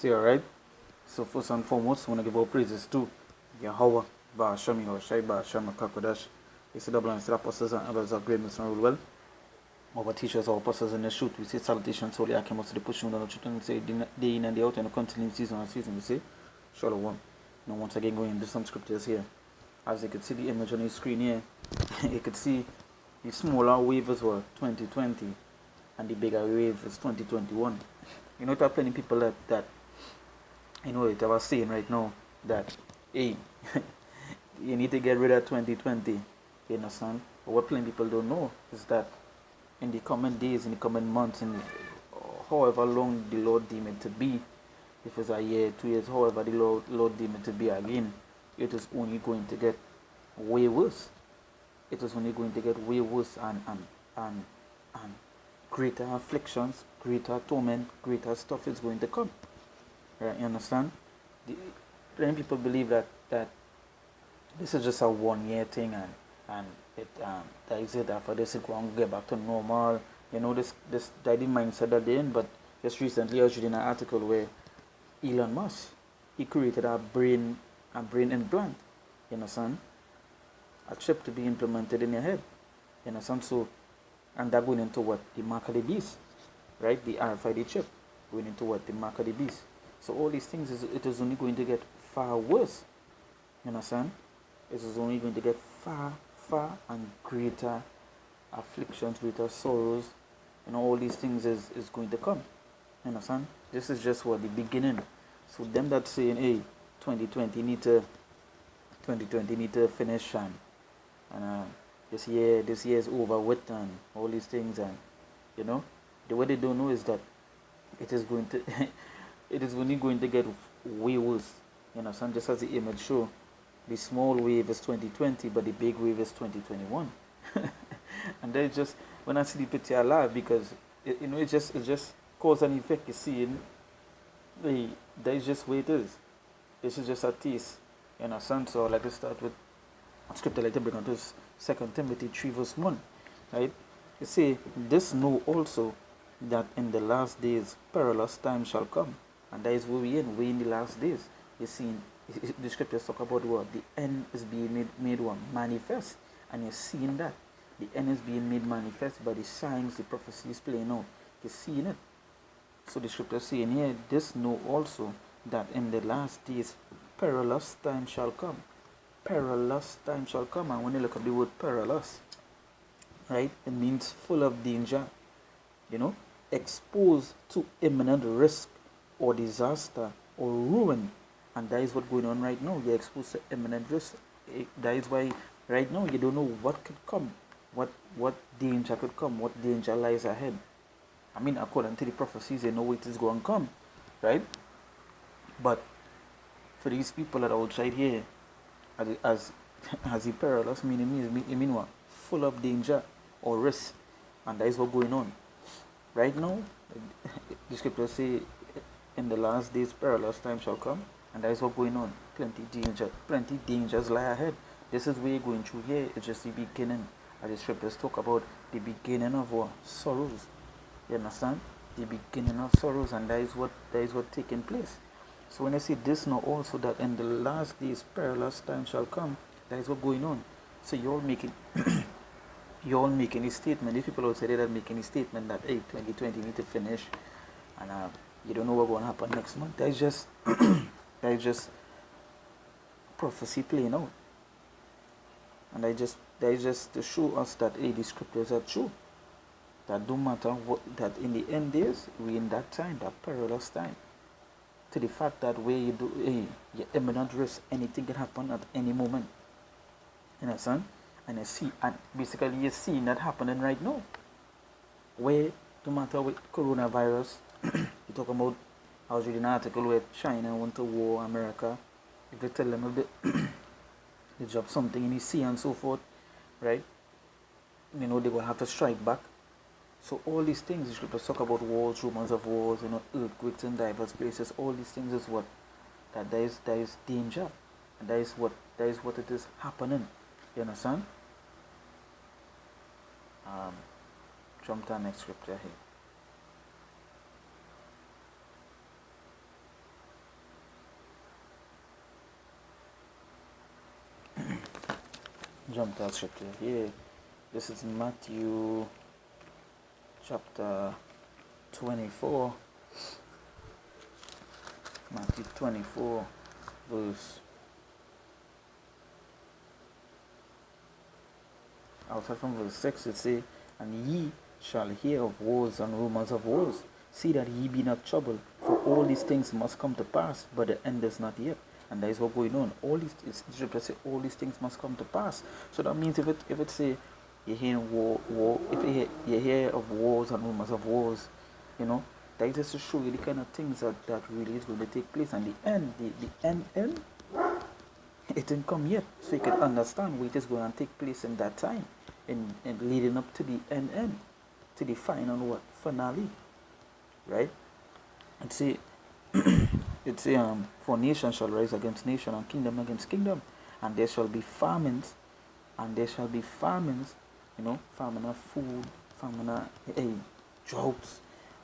See, alright? So first and foremost, I want to give our praises to Yahweh, Ba'asham, Yahushai, Ba'asham, Kakodash. It's the double and the apostles and others of greatness and rule well. Our teachers, our apostles in the truth, we say salutations, holy Akim, to the pushing down the truth, and we say day in and day out, and the continuing season and season, we say Shalom. Now once again going into some scriptures here. As you can see the image on the screen here, you can see the smaller wave as well, 2020, and the bigger wave is 2021. You know, there are plenty of people that you know it. I was saying right now that, hey, you need to get rid of 2020. You understand? But what plenty of people don't know is that in the coming days, in the coming months, in however long the Lord deem it to be, if it's a year, 2 years, however the Lord deem it to be again, it is only going to get way worse. It is only going to get way worse and greater afflictions, greater torment, greater stuff is going to come. Right, you understand? Many people believe that this is just a 1 year thing and it that is it. After this, it won't get back to normal. You know, this I didn't mindset that they're in, but just recently I was reading an article where Elon Musk, he created a brain implant. You understand? A chip to be implemented in your head. You understand? So, and that going into what? The mark of the beast, right? The RFID chip going into what? The mark of the beast. So all these things, it is only going to get far worse. You understand? It is only going to get far and greater afflictions, greater sorrows, and all these things is going to come. You understand? This is just what the beginning. So them that saying, hey, 2020 need to finish and this year is over with and all these things, and you know, the what they don't know is that it is going to it is only going to get way worse. You know, so just as the image show, the small wave is 2020, but the big wave is 2021. And they just, when I see the picture, I laugh because you know, it just cause and effect. You see, that is just where it is. This is just a taste. You know, so I'd like to start with scripture. Like to bring on to 2 Timothy 3 verse 1. Right? You see, this know also that in the last days perilous times shall come. And that is where we in the last days. You see, the scriptures talk about what? The end is being made one manifest. And you're seeing that. The end is being made manifest by the signs, the prophecies playing out. You're seeing it. So the scripture saying here, this know also that in the last days perilous time shall come. Perilous time shall come. And when you look up the word perilous, right, it means full of danger, you know, exposed to imminent risk or disaster or ruin. And that is what's going on right now. You're exposed to imminent risk. That is why right now you don't know what could come, what danger could come, what danger lies ahead. I mean, according to the prophecies, they know it is going to come, right? But for these people that are outside here, as the perilous meaning mean what? Full of danger or risk, and that is what's going on right now. The scriptures say, in the last days perilous time shall come, and that is what's going on. Plenty dangers lie ahead. This is where you're going through here. It's just the beginning. As the scriptures talk about the beginning of what? Sorrows. You understand? The beginning of sorrows, and that is what taking place. So when I say this now also that in the last days perilous time shall come, that is what going on. So you're making a statement. If people outside there that making a statement that, hey, 2020 need to finish, and you don't know what's going to happen next month. That is just that is just prophecy playing out, and that is just to show us that, hey, the scriptures are true. That don't matter what, that in the end days we in that time, that perilous time. To the fact that where you do, hey, you're imminent risk, anything can happen at any moment. You understand? And you see, and basically you're seeing that happening right now. Where, no matter with coronavirus, you talk about, I was reading an article where China went to war America. If they tell them they drop something in the sea and so forth, right? You know, they will have to strike back. So all these things, the scriptures talk about wars, rumors of wars, you know, earthquakes in diverse places. All these things is what that there is danger, and that is what it is happening. You understand? Jump to our next scripture here. jump that scripture here. This is Matthew chapter 24. Matthew 24 verse, I'll start from verse 6. It says, "And ye shall hear of wars and rumors of wars. See that ye be not troubled, for all these things must come to pass, but the end is not yet." And that is what going on. All these, scripture say, all these things must come to pass. So that means if it say you hear war, if you hear of wars and rumors of wars, you know, that is just to show you the kind of things that really is going to take place. And the end, it didn't come yet. So you can understand what is going to take place in that time, and leading up to the end, to the final finale, right? And see, it's for nation shall rise against nation, and kingdom against kingdom, and there shall be famines, you know, famine of food, famine of droughts.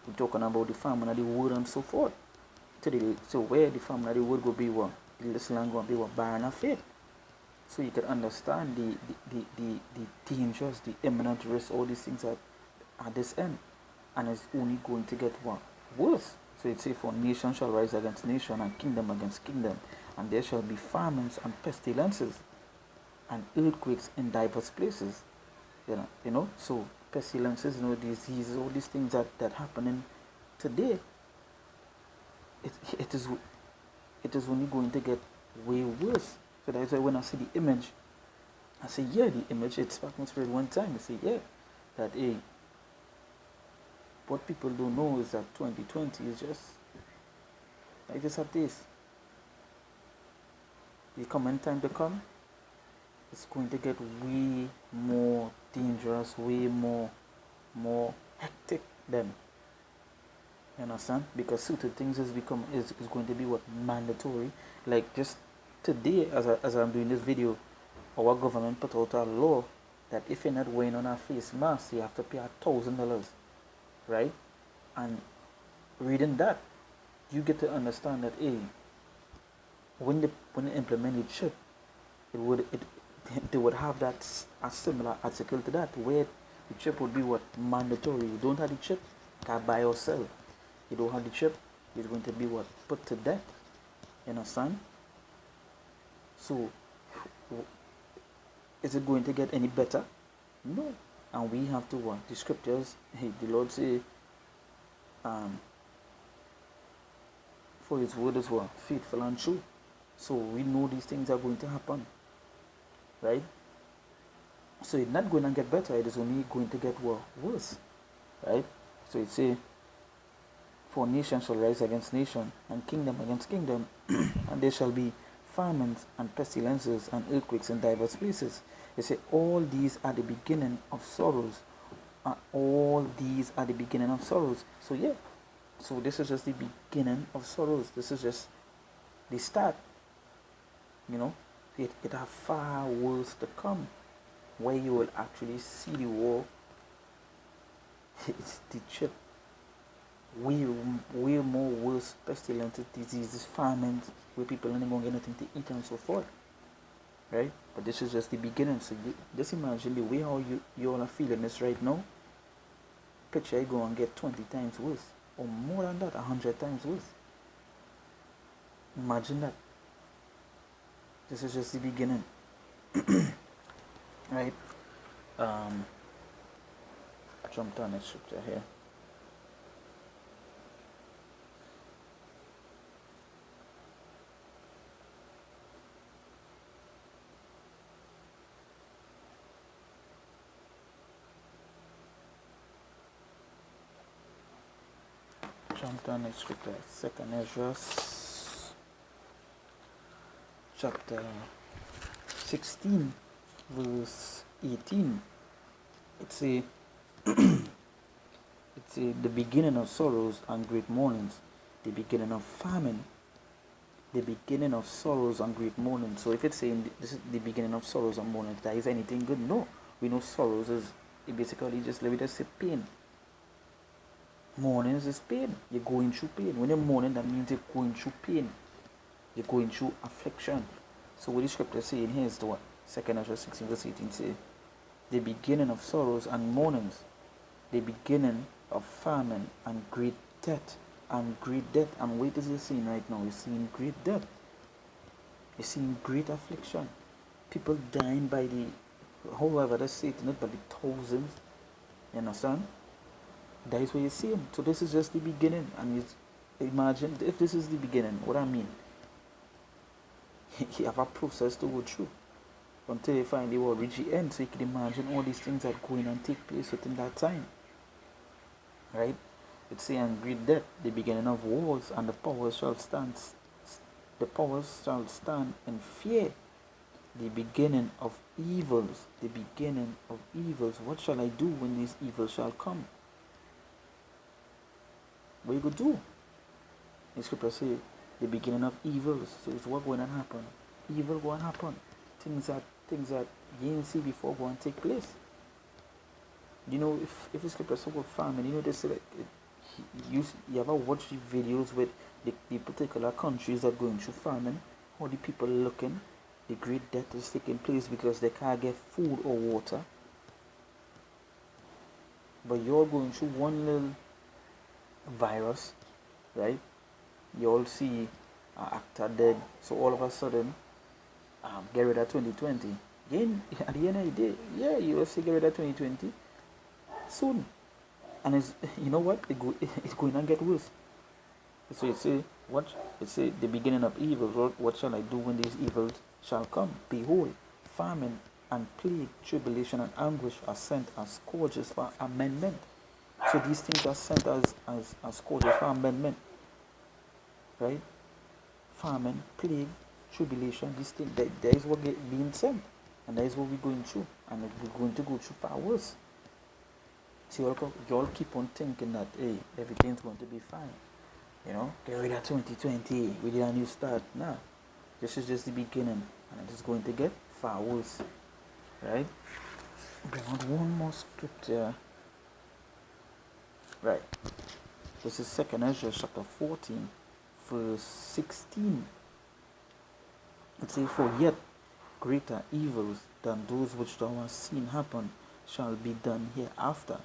We're talking about the famine of the wood and so forth. So where the famine of the wood will be what? This land will be what? Barren of faith. So you can understand the dangers, the imminent risk, all these things at this end. And it's only going to get what? Worse. So it says, for nation shall rise against nation, and kingdom against kingdom, and there shall be famines and pestilences and earthquakes in diverse places. You know, so pestilences, you know, diseases, all these things that happening today, it is only going to get way worse. So that's why when I see the image, I say, yeah, the image, it sparked my spirit one time. I say, yeah, that what people don't know is that 2020 is just like this at this. The coming time to come, it's going to get way more dangerous, way more hectic than, you understand? Because certain things is going to be what? Mandatory. Like just today, as I'm doing this video, our government put out a law that if you're not wearing on a face mask, you have to pay $1,000, right? And reading that, you get to understand that when they implement the chip, they would have that a similar article to that, where the chip would be what? Mandatory. You don't have the chip, can't buy or sell. You don't have the chip, it's going to be what? Put to death. You understand? So is it going to get any better? No. And we have to what? The scriptures, the Lord say, for his word is what? Faithful and true. So we know these things are going to happen, right? So it's not going to get better, it is only going to get worse, right? So it say, for nation shall rise against nation, and kingdom against kingdom, and there shall be famines and pestilences and earthquakes in diverse places. They say all these are the beginning of sorrows. All these are the beginning of sorrows. So yeah, so this is just the beginning of sorrows. This is just the start. You know, it have far worse to come, where you will actually see the war. It's the chip. Way more worse pestilence, diseases, famines, where people are not going to get nothing to eat and so forth, right? But this is just the beginning. So just imagine the way how you all are feeling this right now. Picture you go and get 20 times worse, or more than that, 100 times worse. Imagine that. This is just the beginning, right? Jump down the scripture here. Jump down the scripture. 2nd Ezra chapter 16 verse 18. It's the beginning of sorrows and great mournings, the beginning of famine, the beginning of sorrows and great mourning. So if it's saying this is the beginning of sorrows and mourning, that is anything good? No. We know sorrows is basically just let me just say pain. Mourning is pain. You're going through pain. When you're mourning, that means you're going through pain. You're going through affliction. So what the scripture is saying here is what? 2 Ezra 16 verse 18 say, the beginning of sorrows and mournings, the beginning of famine and great death. And great death. And what is he seeing right now? He's seeing great death. He's seeing great affliction. People dying by the, however that's Satan, by the thousands. You understand? That is what you see him. So this is just the beginning. And imagine if this is the beginning, what I mean. You have a process to go through until you finally will reach the end. So you can imagine all these things that go in and take place within that time. Right? It's saying great death, the beginning of wars, and the powers shall stand. The powers shall stand in fear. The beginning of evils. The beginning of evils. What shall I do when these evils shall come? What you could do? The scripture say the beginning of evils. So it's what going to happen. Evil going to happen. Things that you didn't see before going to take place. You know, if the scripture talk about famine, you know they say like you ever watch the videos with the particular countries that are going through famine, how the people looking, the great death is taking place because they can't get food or water. But you're going through one little virus, right? You all see an actor dead, so all of a sudden, get rid of 2020. Again, at the end of the day, yeah, you will see get rid of 2020 soon. And it's, you know what? It's going to get worse. So it say, what? It say, the beginning of evil. What shall I do when these evils shall come? Behold, famine and plague, tribulation and anguish are sent as scourges for amendment. So these things are sent as scourges for amendment. Right? Famine, plague, tribulation, these things, that is what being sent. And that is what we're going through. And we're going to go through far worse. So you all keep on thinking that, hey, everything's going to be fine. You know, get rid of 2020, we did a new start. Nah, this is just the beginning. And it is going to get far worse. Right? Bring out one more scripture. Right. This is 2 Ezra chapter 14, verse 16. It says, for yet greater evils than those which thou hast seen happen shall be done hereafter.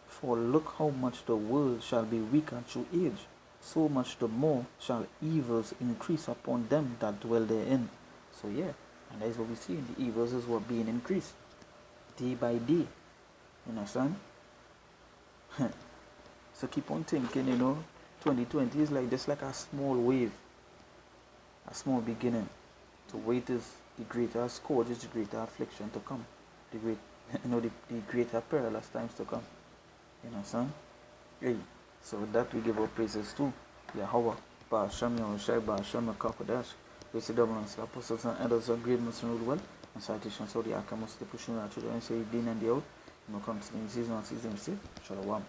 For look how much the world shall be weaker through age, so much the more shall evils increase upon them that dwell therein. So yeah, and that is what we see. The evils is what being increased day by day. You understand? So keep on thinking, 2020 is like just like a small wave, a small beginning. So wait is the greater scourge, is the greater affliction to come, the greater perilous times to come. You understand? Hey, so with that we give our praises to Yahweh, Ba'ashem Yahushai, Ba'ashem Kakodash, Grace the double and apostles and elders of great Muslim rule well, and citations of the Akamus, the pushing our children, say, Dean and the out, no comes in season and season, Shalom.